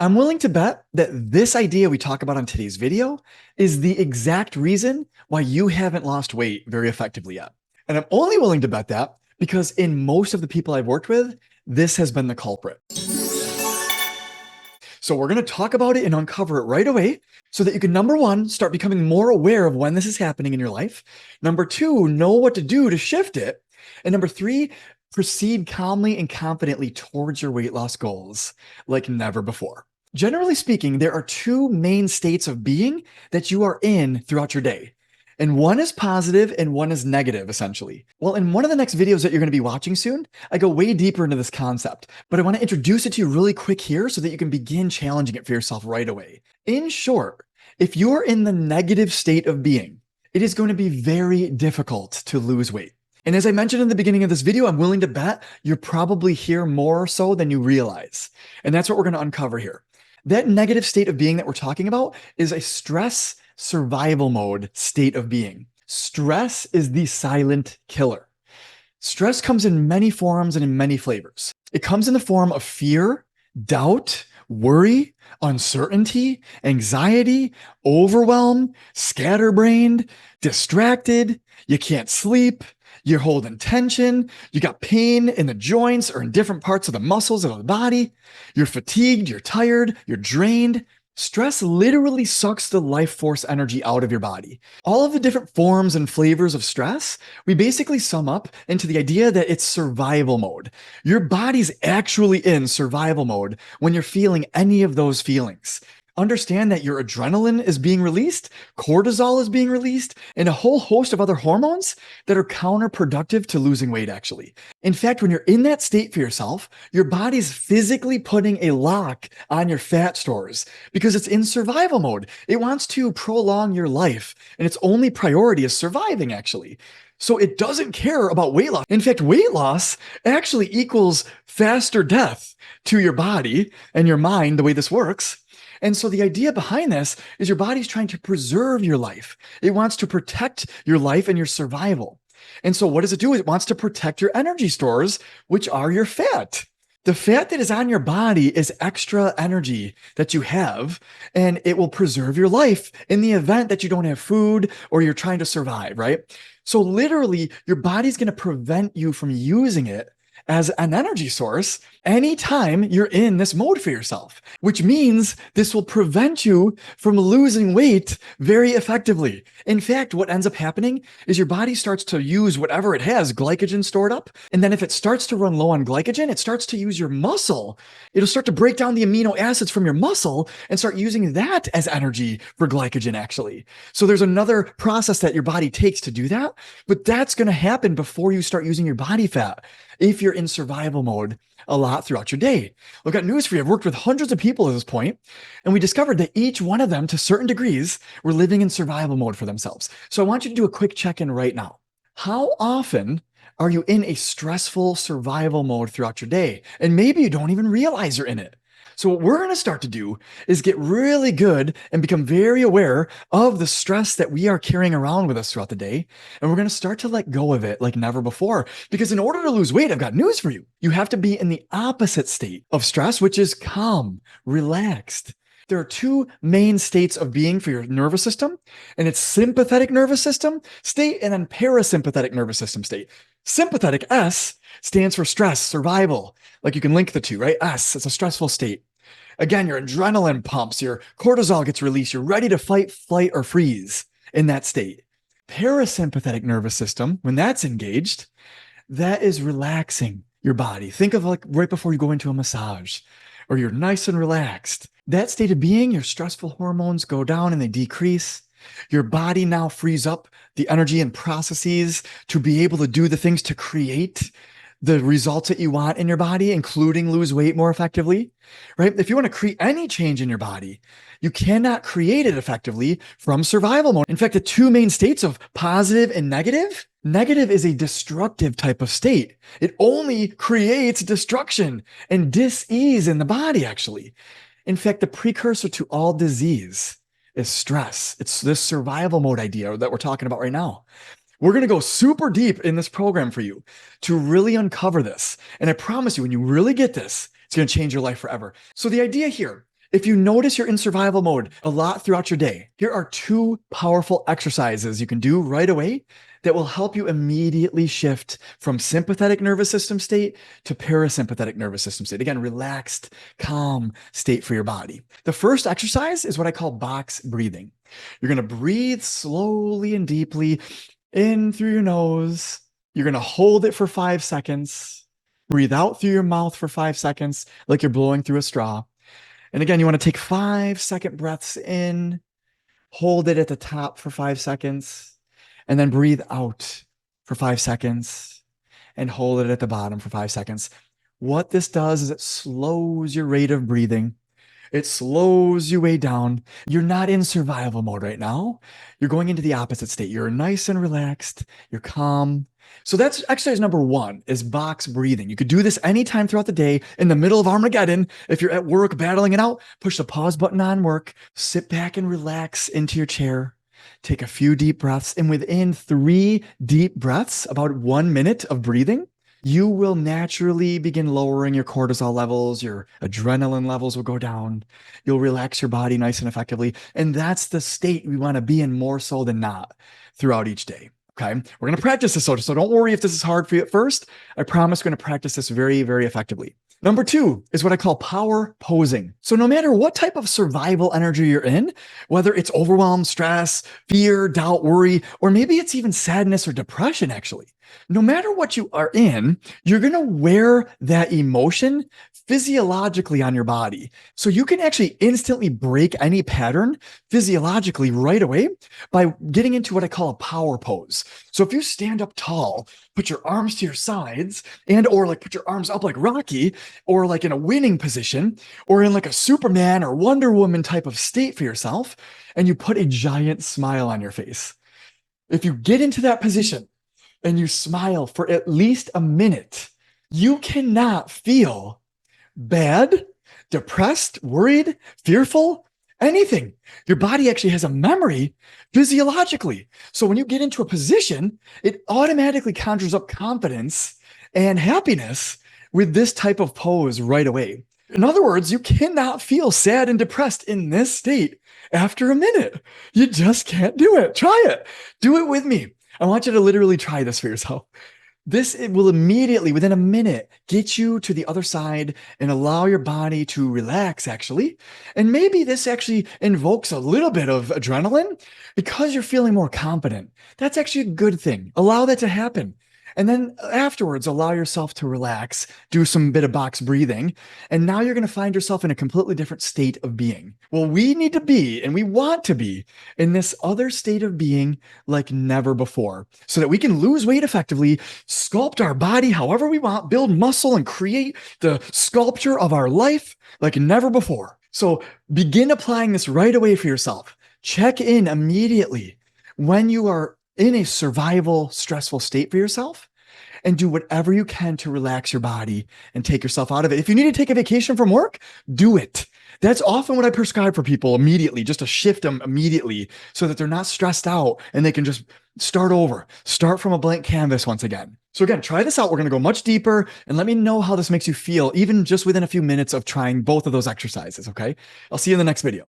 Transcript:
I'm willing to bet that this idea we talk about on today's video is the exact reason why you haven't lost weight very effectively yet. And I'm only willing to bet that because in most of the people I've worked with, this has been the culprit. So we're going to talk about it and uncover it right away so that you can, number one, start becoming more aware of when this is happening in your life. Number two, know what to do to shift it. And number three, proceed calmly and confidently towards your weight loss goals like never before. Generally speaking, there are two main states of being that you are in throughout your day. And one is positive and one is negative, essentially. Well, in one of the next videos that you're going to be watching soon, I go way deeper into this concept, but I want to introduce it to you really quick here so that you can begin challenging it for yourself right away. In short, if you're in the negative state of being, it is going to be very difficult to lose weight. And as I mentioned in the beginning of this video, I'm willing to bet you're probably here more so than you realize. And that's what we're going to uncover here. That negative state of being that we're talking about is a stress survival mode state of being. Stress is the silent killer. Stress comes in many forms and in many flavors. It comes in the form of fear, doubt, worry, uncertainty, anxiety, overwhelm, scatterbrained, distracted, you can't sleep, you're holding tension, you got pain in the joints or in different parts of the muscles of the body, you're fatigued, you're tired, you're drained. Stress literally sucks the life force energy out of your body. All of the different forms and flavors of stress, we basically sum up into the idea that it's survival mode. Your body's actually in survival mode when you're feeling any of those feelings. Understand that your adrenaline is being released, cortisol is being released, and a whole host of other hormones that are counterproductive to losing weight, actually. In fact, when you're in that state for yourself, your body's physically putting a lock on your fat stores because it's in survival mode. It wants to prolong your life, and its only priority is surviving, actually. So it doesn't care about weight loss. In fact, weight loss actually equals faster death to your body and your mind, the way this works. And so the idea behind this is your body's trying to preserve your life. It wants to protect your life and your survival. And so what does it do? It wants to protect your energy stores, which are your fat. The fat that is on your body is extra energy that you have, and it will preserve your life in the event that you don't have food or you're trying to survive, right? So literally, your body's going to prevent you from using it as an energy source anytime you're in this mode for yourself, which means this will prevent you from losing weight very effectively. In fact, what ends up happening is your body starts to use whatever it has, glycogen stored up. And then if it starts to run low on glycogen, it starts to use your muscle. It'll start to break down the amino acids from your muscle and start using that as energy for glycogen, actually. So there's another process that your body takes to do that, but that's going to happen before you start using your body fat if you're in survival mode a lot throughout your day. Look, got news for you. I've worked with hundreds of people at this point, and we discovered that each one of them, to certain degrees, were living in survival mode for themselves. So I want you to do a quick check-in right now. How often are you in a stressful survival mode throughout your day? And maybe you don't even realize you're in it. So what we're going to start to do is get really good and become very aware of the stress that we are carrying around with us throughout the day. And we're going to start to let go of it like never before. Because in order to lose weight, I've got news for you. You have to be in the opposite state of stress, which is calm, relaxed. There are two main states of being for your nervous system, and it's sympathetic nervous system state and then parasympathetic nervous system state. Sympathetic, S, stands for stress, survival. Like you can link the two, right? S, it's a stressful state. Again, your adrenaline pumps, your cortisol gets released. You're ready to fight, flight, or freeze in that state. Parasympathetic nervous system, when that's engaged, that is relaxing your body. Think of like right before you go into a massage or you're nice and relaxed. That state of being, your stressful hormones go down and they decrease. Your body now frees up the energy and processes to be able to do the things to create the results that you want in your body, including lose weight more effectively, right? If you want to create any change in your body, you cannot create it effectively from survival mode. In fact, the two main states of positive and negative, negative is a destructive type of state. It only creates destruction and dis-ease in the body, actually. In fact, the precursor to all disease is stress. It's this survival mode idea that we're talking about right now. We're going to go super deep in this program for you to really uncover this. And I promise you, when you really get this, it's going to change your life forever. So the idea here If you notice you're in survival mode a lot throughout your day, here are 2 powerful exercises you can do right away that will help you immediately shift from sympathetic nervous system state to parasympathetic nervous system state. Again, relaxed, calm state for your body. The first exercise is what I call box breathing. You're going to breathe slowly and deeply in through your nose. You're going to hold it for 5 seconds. Breathe out through your mouth for 5 seconds, like you're blowing through a straw. And again, you want to take 5-second breaths in, hold it at the top for 5 seconds, and then breathe out for 5 seconds and hold it at the bottom for 5 seconds. What this does is it slows your rate of breathing. It slows you way down. You're not in survival mode right now. You're going into the opposite state. You're nice and relaxed. You're calm. So that's exercise number 1 is box breathing. You could do this anytime throughout the day in the middle of Armageddon. If you're at work battling it out, push the pause button on work, sit back and relax into your chair. Take a few deep breaths. And within 3 deep breaths, about 1 minute of breathing, you will naturally begin lowering your cortisol levels, your adrenaline levels will go down. You'll relax your body nice and effectively. And that's the state we want to be in more so than not throughout each day. Okay. We're going to practice this. So don't worry if this is hard for you at first. I promise we're going to practice this very, very effectively. Number 2 is what I call power posing. So no matter what type of survival energy you're in, whether it's overwhelm, stress, fear, doubt, worry, or maybe it's even sadness or depression, actually, no matter what you are in, you're going to wear that emotion physiologically on your body. So you can actually instantly break any pattern physiologically right away by getting into what I call a power pose. So if you stand up tall, put your arms to your sides or like put your arms up like Rocky or like in a winning position or in like a Superman or Wonder Woman type of state for yourself, and you put a giant smile on your face. If you get into that position and you smile for at least a minute, you cannot feel bad, depressed, worried, fearful, anything. Your body actually has a memory physiologically. So when you get into a position, it automatically conjures up confidence and happiness with this type of pose right away. In other words, you cannot feel sad and depressed in this state after a minute. You just can't do it. Try it. Do it with me. I want you to literally try this for yourself. It will immediately, within a minute, get you to the other side and allow your body to relax, actually. And maybe this actually invokes a little bit of adrenaline because you're feeling more confident. That's actually a good thing. Allow that to happen. And then afterwards, allow yourself to relax, do some bit of box breathing. And now you're going to find yourself in a completely different state of being. Well, we need to be, and we want to be in this other state of being like never before so that we can lose weight effectively, sculpt our body however we want, build muscle and create the sculpture of our life like never before. So begin applying this right away for yourself. Check in immediately when you are in a survival, stressful state for yourself and do whatever you can to relax your body and take yourself out of it. If you need to take a vacation from work, do it. That's often what I prescribe for people immediately, just to shift them immediately so that they're not stressed out and they can just start over, start from a blank canvas once again. So again, try this out. We're going to go much deeper and let me know how this makes you feel, even just within a few minutes of trying both of those exercises. Okay. I'll see you in the next video.